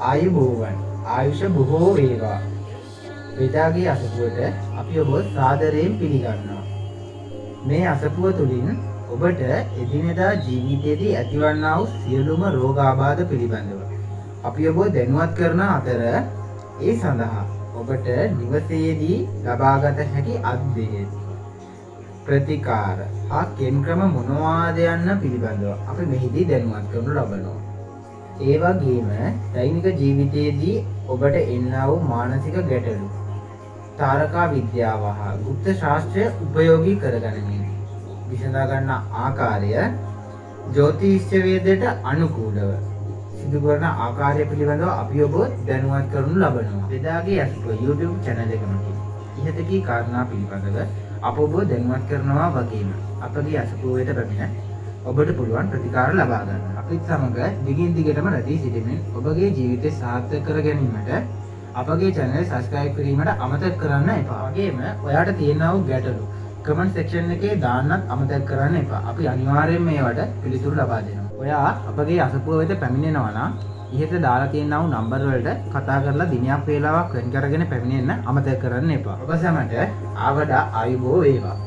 ආයුබෝවන් ආයුෂ බොහෝ වේවා. වේදාගේ අසපුවට අපි ඔබ සාදරයෙන් පිළිගන්නවා. මේ අසපුව තුළින් ඔබට එදිනෙදා ජීවිතයේදී ඇතිවන්නා වූ සියලුම රෝගාබාධ පිළිබඳව අපි ඔබ දැනුවත් කරන අතර ඒ සඳහා ඔබට නිවසේදී ලබාගත හැකි අත්දැකීම් ප්‍රතිකාර හා කෙන්ක්‍රම මොනවාද යන්න පිළිබඳව අපි මෙහිදී දැනුවත් කරනු ලබනවා. ඒ වගේම දෛනික ජීවිතයේදී ඔබට එන්නා වූ මානසික ගැටලු තාරකා විද්‍යාව හා ගුප්ත ශාස්ත්‍රය උපයෝගී කරගනිමින් විසඳා ගන්න ආකාරය ජ්‍යොතිෂ්‍ය වේදයට අනුකූලව සිදු කරන ආකාරය පිළිබඳව අපි ඔබ දැනුවත් කරනු ලබනවා. වේදාගේ අසපුව YouTube channel එකමදී ඉහතකී කාරණා පිළිබඳව අප ඔබ දැනුවත් කරනවා වගේම අපගේ අසපුව වෙත පැමිණ ඔබට පුළුවන් ප්‍රතිකාර ලබා ගන්න. අපිත් සමග දිගින් දිගටම රැඳී සිටීමෙන් ඔබගේ ජීවිතය සාර්ථක කර ගැනීමට අපගේ channel subscribe කිරීමට අමතක කරන්න එපා. වගේම ඔයාට තියෙනා වූ ගැටලු comment section එකේ දාන්නත් අමතක කරන්න එපා. අපි අනිවාර්යයෙන් මේවට පිළිතුරු ලබා දෙනවා. ඔයා අපගේ අසපුව වෙත පැමිණෙනවා නම් ඉහත දාලා තියෙනා වූ නම්බර් වලට කතා කරලා දිනයක් වේලාවක් වෙන් කරගෙන පැමිණෙන්න අමතක කරන්න එපා. ඔබ සැමට ආවඩ ආයුබෝ වේවා.